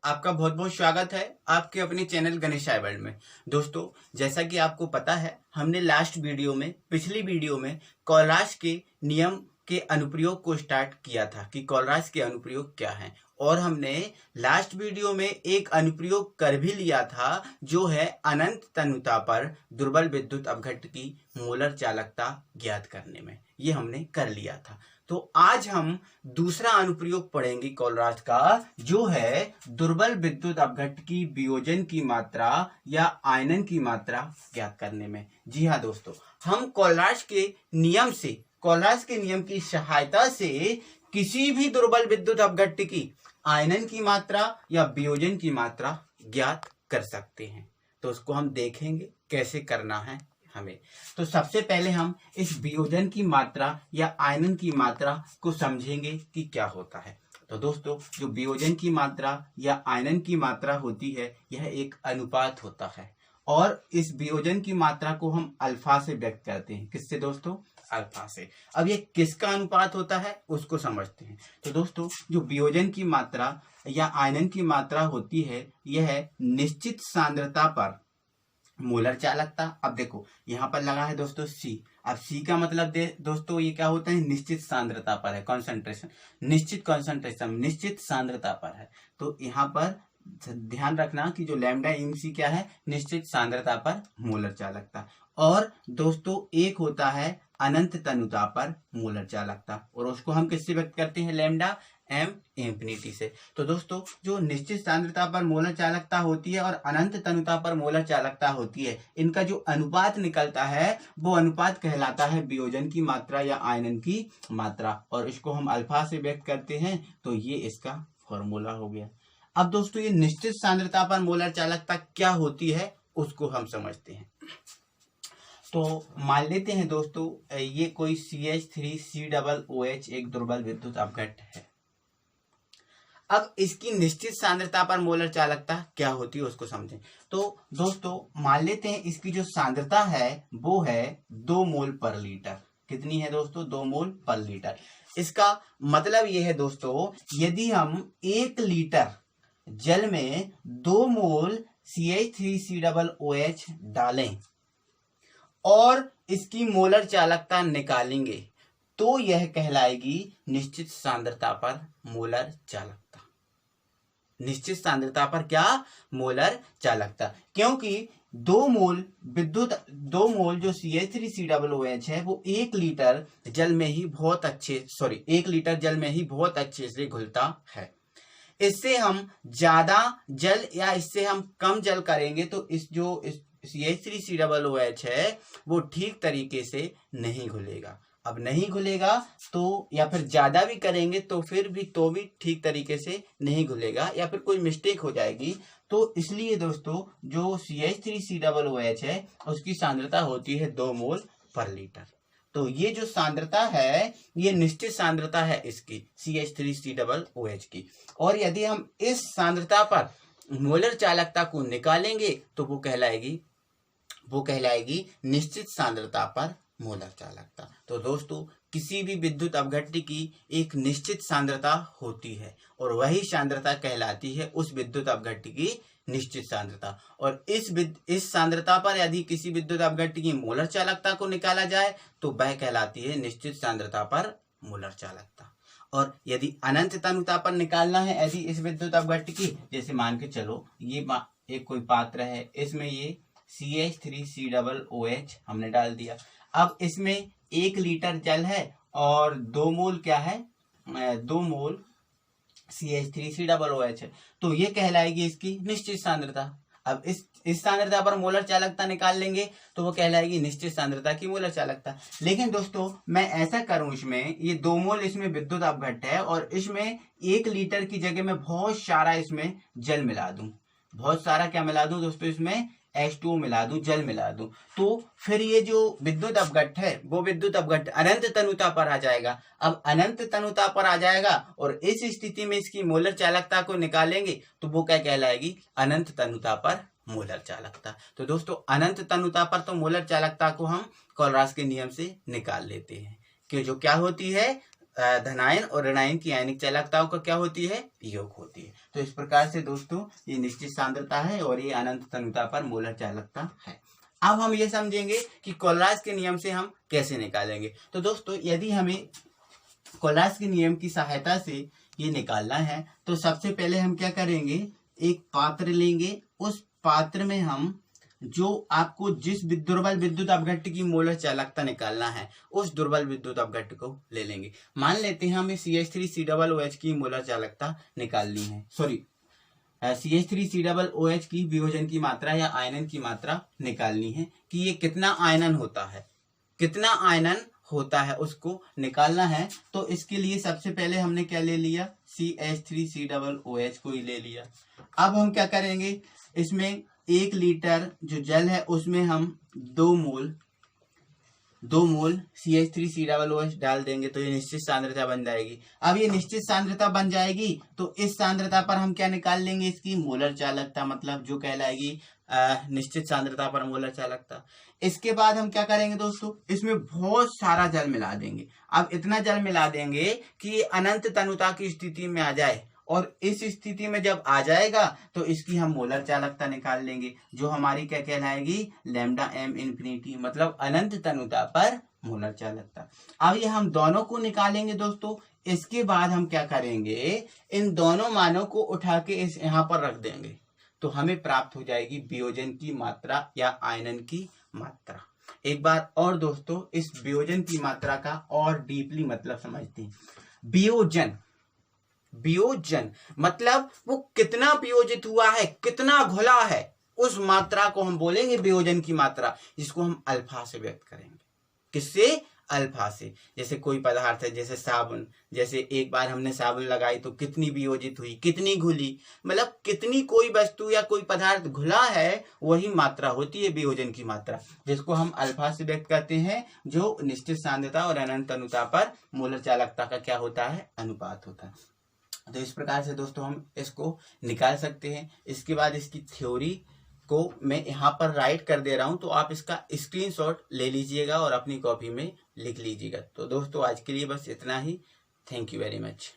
आपका बहुत बहुत स्वागत है आपके अपने चैनल गणेश आई वर्ल्ड में। दोस्तों, जैसा कि आपको पता है, हमने पिछली वीडियो में कॉलराज के नियम के अनुप्रयोग को स्टार्ट किया था कि कॉलराज के अनुप्रयोग क्या हैं, और हमने लास्ट वीडियो में एक अनुप्रयोग कर भी लिया था जो है अनंत तनुता पर दुर्बल विद्युत अपघट्ट की मोलर चालकता ज्ञात करने में। ये हमने कर लिया था। तो आज हम दूसरा अनुप्रयोग पढ़ेंगे कॉलराज का, जो है दुर्बल विद्युत अपघट्ट की वियोजन की मात्रा या आयनन की मात्रा ज्ञात करने में। जी हाँ दोस्तों, हम कॉलराज के नियम की सहायता से किसी भी दुर्बल विद्युत अपघट्ट की आयनन की मात्रा या वियोजन की मात्रा ज्ञात कर सकते हैं। तो उसको हम देखेंगे कैसे करना है हमें। तो सबसे पहले हम इस वियोजन की मात्रा या आयनन की मात्रा को समझेंगे कि क्या होता है। तो दोस्तों, जो वियोजन की मात्रा या आयनन की मात्रा होती है, यह एक अनुपात होता है, और इस वियोजन की मात्रा को हम अल्फा से व्यक्त करते हैं। किससे दोस्तों? अल्फा से। अब ये किसका अनुपात होता है उसको समझते हैं। तो दोस्तों, जो वियोजन की मात्रा या आयनन की मात्रा होती है, यह निश्चित सांद्रता पर मोलर चालकता। अब देखो यहाँ पर लगा है दोस्तों C। अब C का मतलब दोस्तों ये क्या होता है? निश्चित सांद्रता पर है, कॉन्सेंट्रेशन, निश्चित सांद्रता पर है। तो यहाँ पर ध्यान रखना कि जो लैम्डा MC क्या है? निश्चित सांद्रता पर मोलर चालकता। और दोस्तों एक होता है अनंत तनुता पर मोलर चालकता, और उसको हम किससे व्यक्त करते हैं? लैम्डा M इंफिनिटी से। तो दोस्तों, जो निश्चित सांद्रता पर मोलर चालकता होती है और अनंत तनुता पर मोलर चालकता होती है, इनका जो अनुपात निकलता है वो अनुपात कहलाता है वियोजन की मात्रा या आयनन की मात्रा, और इसको हम अल्फा से व्यक्त करते हैं। तो ये इसका फॉर्मूला हो गया। अब दोस्तों, ये निश्चित सांद्रता पर मोलर चालकता क्या होती है उसको हम समझते हैं। तो मान लेते हैं दोस्तों, ये कोई CH3COOH एक दुर्बल विद्युत अपघट्ट है। अब इसकी निश्चित सांद्रता पर मोलर चालकता क्या होती है उसको समझें। तो दोस्तों, मान लेते हैं इसकी जो सांद्रता है वो है 2 मोल पर लीटर। कितनी है दोस्तों? 2 मोल पर लीटर। इसका मतलब ये है दोस्तों, यदि हम 1 लीटर जल में 2 मोल CH3COOH डालें और इसकी मोलर चालकता निकालेंगे, तो यह कहलाएगी निश्चित सांद्रता पर मोलर चालकता। निश्चित सांद्रता पर क्या? मोलर चालकता। क्योंकि 2 मोल जो CH3COOH है वो 1 लीटर जल में ही बहुत अच्छे से घुलता है। इससे हम ज्यादा जल या इससे हम कम जल करेंगे तो इस CH3COOH है वो ठीक तरीके से नहीं घुलेगा। अब नहीं घुलेगा तो, या फिर ज्यादा भी करेंगे तो भी ठीक तरीके से नहीं घुलेगा, या फिर कोई मिस्टेक हो जाएगी। तो इसलिए दोस्तों, जो CH3COOH है उसकी सांद्रता होती है 2 मोल पर लीटर। तो ये जो सांद्रता है ये निश्चित सांद्रता है इसकी CH3COOH की, और यदि हम इस सांद्रता पर मोलर चालकता को निकालेंगे तो वो कहलाएगी निश्चित सांद्रता पर मोलर चालकता। तो दोस्तों, किसी भी विद्युत अपघट्ट की एक निश्चित सांद्रता होती है, और वही सांद्रता कहलाती है उस विद्युत अपघट्ट की निश्चित सांद्रता। और इस सांद्रता पर यदि किसी विद्युत अपघट्ट की मोलर चालकता को निकाला जाए तो वह कहलाती है निश्चित सांद्रता पर मोलर चालकता। और यदि अनंत तनुता पर निकालना है यदि इस विद्युत अपघट्ट की, जैसे मान के चलो ये एक कोई पात्र है, इसमें ये CH3COOH हमने डाल दिया। अब इसमें 1 लीटर जल है और 2 मोल क्या है? 2 मोल CH3COOH है। तो ये कहलाएगी इसकी निश्चित सांद्रता। अब इस सांद्रता पर मोलर चालकता निकाल लेंगे तो वो कहलाएगी निश्चित सांद्रता की मोलर चालकता। लेकिन दोस्तों, मैं ऐसा करूं, इसमें ये 2 मोल इसमें विद्युत अपघट्ट है और इसमें 1 लीटर की जगह में बहुत सारा इसमें जल मिला दूं। बहुत सारा क्या मिला दूं दोस्तों? इसमें H2O मिला दूं, जल मिला दूं, तो फिर ये जो विद्युत अपघट्ट है वो विद्युत अपघट्ट अनंत तनुता पर आ जाएगा। अब अनंत तनुता पर आ जाएगा और इस स्थिति में इसकी मोलर चालकता को निकालेंगे तो वो क्या कहलाएगी? अनंत तनुता पर मोलर चालकता। तो दोस्तों, अनंत तनुता पर तो मोलर चालकता को हम कॉलराज के नियम से निकाल लेते हैं कि जो क्या होती है, धनायन और ऋणायन की आयनिक चालकताओं का क्या होती है? योग होती है। तो इस प्रकार से दोस्तों ये निश्चित सांद्रता है और ये अनंत तनुता पर मोलर चालकता है। अब हम ये समझेंगे कि कोलराज के नियम से हम कैसे निकालेंगे। तो दोस्तों यदि हमें कोलराज के नियम की सहायता से ये निकालना है तो सबसे पहले हम क्या करेंगे, एक पात्र लेंगे, उस पात्र में हम जो आपको जिस दुर्बल विद्युत अपघट्ट की मोलर चालकता निकालना है उस दुर्बल विद्युत अपघट्ट को ले लेंगे। मान लेते हैं हमें CH3COOH की मोलर चालकता निकालनी है, सॉरी CH3COOH की वियोजन की मात्रा या आयनन की मात्रा निकालनी है कि ये कितना आयनन होता है, कितना आयनन होता है उसको निकालना है। तो इसके लिए सबसे पहले हमने क्या ले लिया, CH3COOH को ही ले लिया। अब हम क्या करेंगे, इसमें 1 लीटर जो जल है उसमें हम 2 मोल CH3COOH डाल देंगे तो ये निश्चित सांद्रता बन जाएगी। अब ये निश्चित सांद्रता बन जाएगी तो इस सांद्रता पर हम क्या निकाल लेंगे, इसकी मोलर चालकता, मतलब जो कहलाएगी निश्चित सांद्रता पर मोलर चालकता। इसके बाद हम क्या करेंगे दोस्तों, इसमें बहुत सारा जल मिला देंगे। अब इतना जल मिला देंगे कि ये अनंत तनुता की स्थिति में आ जाए, और इस स्थिति में जब आ जाएगा तो इसकी हम मोलर चालकता निकाल लेंगे जो हमारी क्या कहलाएगी, लैम्डा m इंफिनिटी, मतलब अनंत तनुता पर मोलर चालकता। अब ये हम दोनों को निकालेंगे दोस्तों। इसके बाद हम क्या करेंगे, इन दोनों मानों को उठा के इस यहाँ पर रख देंगे तो हमें प्राप्त हो जाएगी वियोजन की मात्रा या आयनन की मात्रा। एक बार और दोस्तों इस वियोजन की मात्रा का और डीपली मतलब समझते हैं। वियोजन मतलब वो कितना वियोजित हुआ है, कितना घुला है, उस मात्रा को हम बोलेंगे वियोजन की मात्रा, जिसको हम अल्फा से व्यक्त करेंगे। किससे, अल्फा से। जैसे कोई पदार्थ है, जैसे साबुन, जैसे एक बार हमने साबुन लगाई तो कितनी वियोजित हुई, कितनी घुली, मतलब कितनी कोई वस्तु या कोई पदार्थ घुला है, वही मात्रा होती है वियोजन की मात्रा, जिसको हम अल्फा से व्यक्त करते हैं, जो निश्चित सांद्रता और अनंत तनुता पर मोलर चालकता का क्या होता है, अनुपात होता है। तो इस प्रकार से दोस्तों हम इसको निकाल सकते हैं। इसके बाद इसकी थ्योरी को मैं यहाँ पर राइट कर दे रहा हूँ, तो आप इसका स्क्रीनशॉट ले लीजिएगा और अपनी कॉपी में लिख लीजिएगा। तो दोस्तों आज के लिए बस इतना ही। Thank you very much.